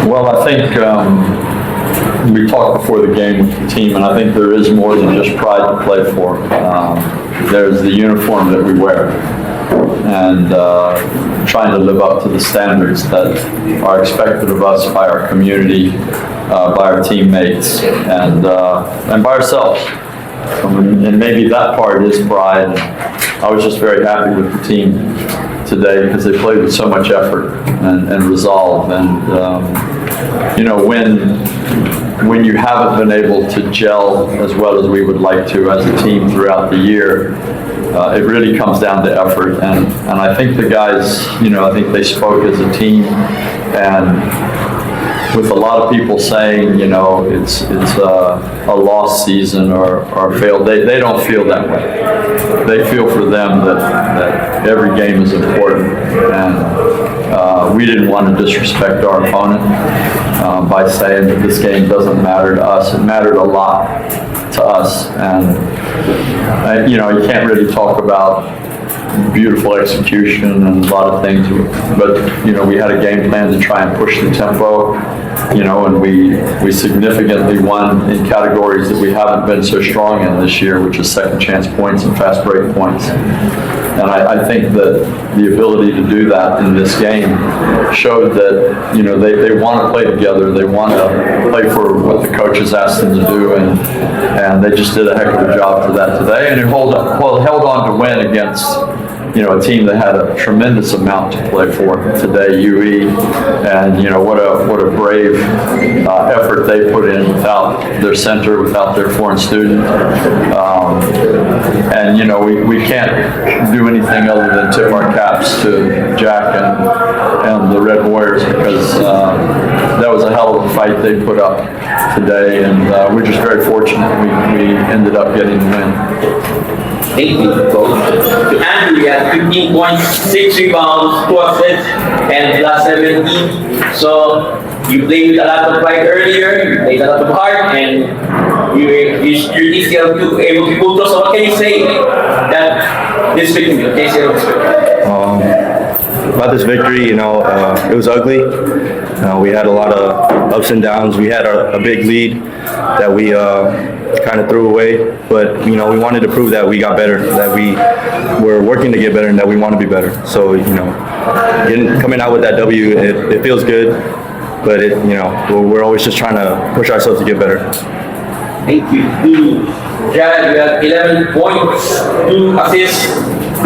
Well, I think we talked before the game with the team, and I think there is more than just pride to play for. There's the uniform that we wear, and trying to live up to the standards that are expected of us by our community, by our teammates, and by ourselves. And maybe that part is pride. I was just very happy with the team today because they played with so much effort and resolve. And you know, when you haven't been able to gel as well as we would like to as a team throughout the year, it really comes down to effort. And I think the guys, you know, I think they spoke as a team, and with a lot of people saying, you know, it's a lost season or failed, they don't feel that way. They feel for them that every game is important, and we didn't want to disrespect our opponent by saying that this game doesn't matter to us. It mattered a lot to us, and you know, you can't really talk about beautiful execution and a lot of things, but you know, we had a game plan to try and push the tempo, you know, and we significantly won in categories that we haven't been so strong in this year, which is second chance points and fast break points. And I think that the ability to do that in this game showed that, you know, they want to play together, they want to play for what the coaches asked them to do, and they just did a heck of a job for that today, and it held on to win against, you know, a team that had a tremendous amount to play for today, UE, and you know, what a brave effort they put in without their center, without their foreign student, and you know, we can't do anything other than tip our caps to Jack and the Red Warriors, because that was a hell of a fight they put up today, and we're just very fortunate we ended up getting the win. Thank you, Coach. To Andrew, you had 15 points, 6 rebounds, 2 assists, and plus 17. So you played with a lot of pride earlier, you played a lot of heart, and you're still able to pull through. So what can you say that this victory? Can you say this victory? About this victory, you know, it was ugly. We had a lot of ups and downs. We had a big lead that we kind of threw away, but you know, we wanted to prove that we got better, that we were working to get better, and that we want to be better. So you know, coming out with that W, it feels good, but you know, we're always just trying to push ourselves to get better. Thank you. Jared, you had 11 points, 2 assists,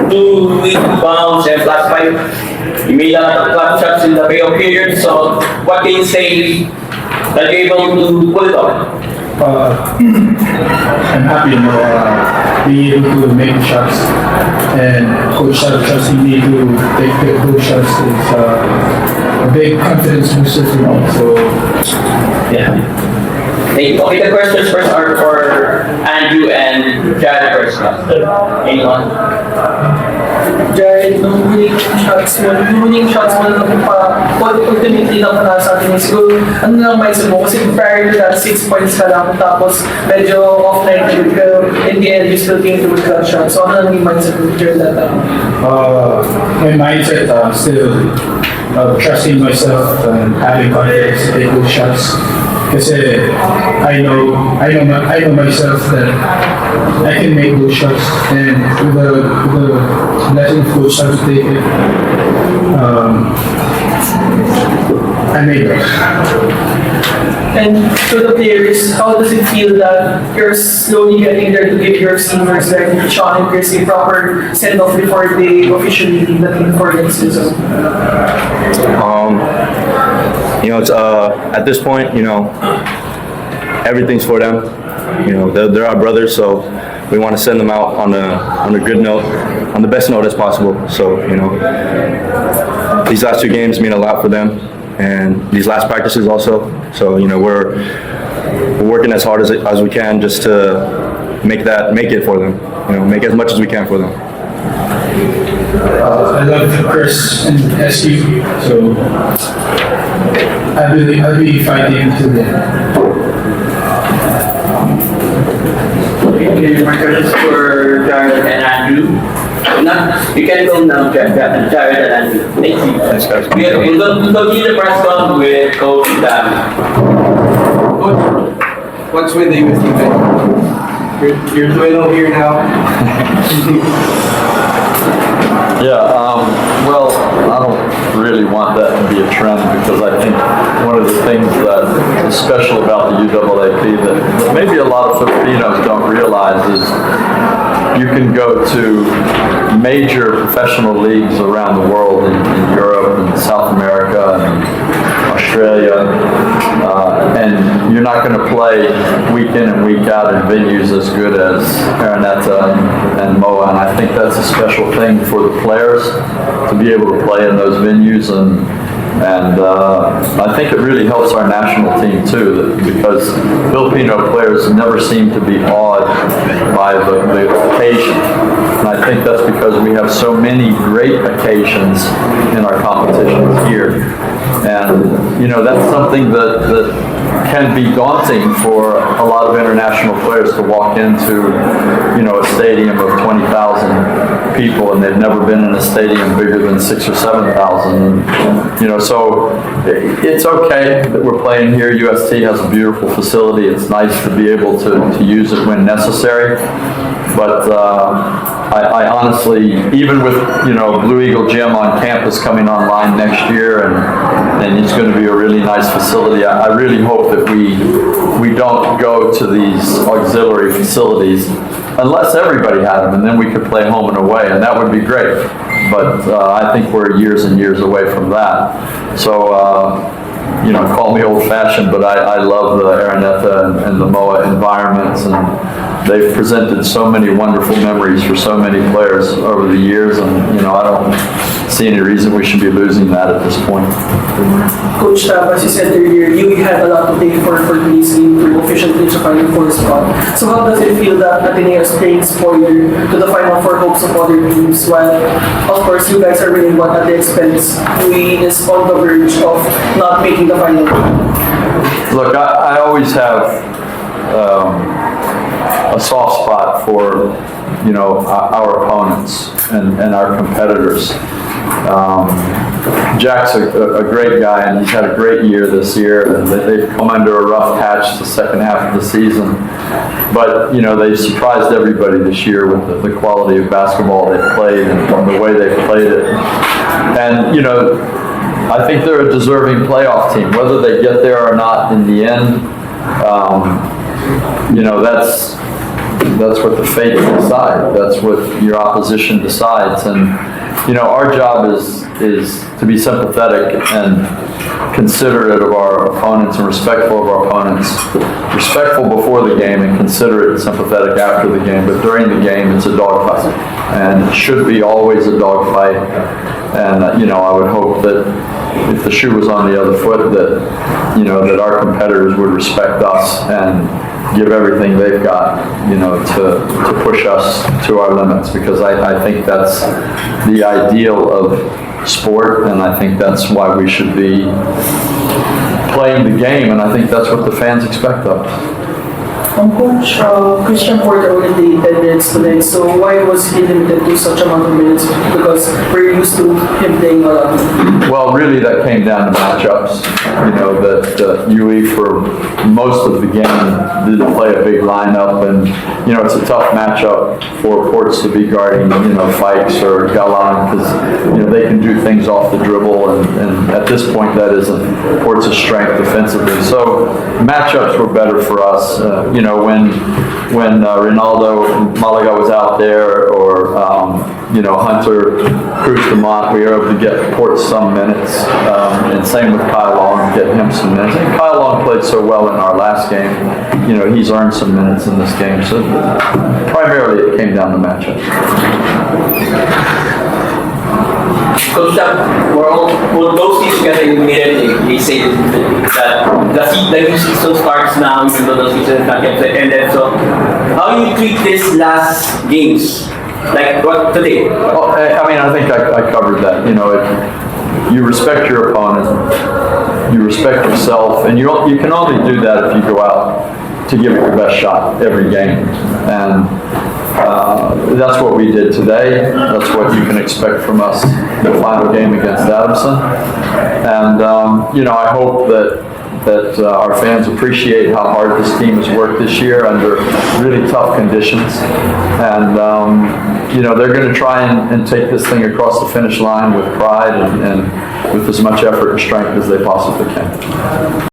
2 rebounds, and plus 5. You made a lot of clutch shots in the playoff period. So what can you say that you're able to pull it off? I'm happy, you know, being able to make the shots, and coach trusting me to take those shots is a big confidence booster, you know. So yeah. Thank you. Okay, the questions first are for Andrew and Jared first. Anyone? Jared, nung winning shots mo ultimately lang pala sa atin is siguro, ano lang mindset mo? Kasi prior to that, 6 points ka lang, tapos medyo off-night yun, pero in the end, you still came to with clutch shots. So ano lang yung mindset mo during that time? My mindset, still trusting myself and having confidence to take those shots. Kasi I know myself that I can make those shots, and with the blessing of coach to take it, I made those. And to the players, how does it feel that you're slowly getting there to give your seniors like Sean and Chris a proper send-off before they officially leave the team for next season? You know, it's at this point, you know, everything's for them. You know, they're our brothers, so we want to send them out on a good note, on the best note as possible. So, you know, these last 2 games mean a lot for them, and these last practices also. So, you know, we're working as hard as we can just to make it for them. You know, make as much as we can for them. I love Chris and SU, so I'll be fighting to the end. Okay, my questions for Jared and Andrew. You can go now, Jared and Andrew. Thank you. Thanks, guys. We'll continue the press con with Coach Dan. What's with the UST fan? You're 2-0 here now. Well, I don't really want that to be a trend because I think one of the things that is special about the UAAP that maybe a lot of Filipinos don't realize is you can go to major professional leagues around the world in Europe and South America and Australia, and you're not going to play week in and week out in venues as good as Araneta and MOA, and I think that's a special thing for the players to be able to play in those venues, and I think it really helps our national team too, because Filipino players never seem to be awed by the occasion. And I think that's because we have so many great occasions in our competitions here. And, you know, that's something that can be daunting for a lot of international players to walk into, you know, a stadium of 20,000 people and they've never been in a stadium bigger than 6,000 or 7,000. You know, so it's okay that we're playing here. UST has a beautiful facility. It's nice to be able to use it when necessary. But I honestly, even with, you know, Blue Eagle Gym on campus coming online next year, and it's going to be a really nice facility, I really hope that we don't go to these auxiliary facilities unless everybody had them, and then we could play home and away, and that would be great. But I think we're years and years away from that. So, you know, call me old-fashioned, but I love the Araneta and the MOA environments, and they've presented so many wonderful memories for so many players over the years, and, you know, I don't see any reason we should be losing that at this point. Coach, as you said earlier, you had a lot to take for this game to officially reach the Final Four spot. So how does it feel that Ateneo is playing spoiler to the Final Four hopes of other teams, while, of course, you guys are winning one at the expense? We is on the verge of not making the Final Four. Look, I always have a soft spot for, you know, our opponents and our competitors. Jack's a great guy, and he's had a great year this year, and they've come under a rough patch the second half of the season. But, you know, they surprised everybody this year with the quality of basketball they played and the way they played it. And, you know, I think they're a deserving playoff team. Whether they get there or not in the end, you know, that's what the fate decide. That's what your opposition decides. And, you know, our job is to be sympathetic and considerate of our opponents and respectful of our opponents. Respectful before the game and considerate and sympathetic after the game. But during the game, it's a dogfight. And it should be always a dogfight. And, you know, I would hope that if the shoe was on the other foot, that, you know, that our competitors would respect us and give everything they've got, you know, to push us to our limits, because I think that's the ideal of sport, and I think that's why we should be playing the game, and I think that's what the fans expect of us. Coach, Christian Porter only played 10 minutes today, so why was he limited to such amount of minutes? Because we're used to him playing a lot. Well, really, that came down to matchups. You know, that UE for most of the game didn't play a big lineup, and, you know, it's a tough matchup for Ports to be guarding, you know, Fikes or Galan, because, you know, they can do things off the dribble, and at this point, that isn't Ports' strength defensively. So matchups were better for us. You know, when Ronaldo Malaga was out there, or you know, Hunter Cruz Demont, we were able to get Ports some minutes, and same with Kyle Long, get him some minutes. And Kyle Long played so well in our last game, you know, he's earned some minutes in this game. So primarily it came down to matchups. Coach, for those teams getting eliminated, they say that the new season starts now, even though the season is not yet ended. So, how do you treat this last games? Like what today? Well, I mean, I think I covered that. You know, you respect your opponent, you respect yourself, and you can only do that if you go out to give it your best shot every game. And that's what we did today. That's what you can expect from us in the final game against Adamson. And, I hope that our fans appreciate how hard this team has worked this year under really tough conditions. And, they're going to try and take this thing across the finish line with pride and with as much effort and strength as they possibly can.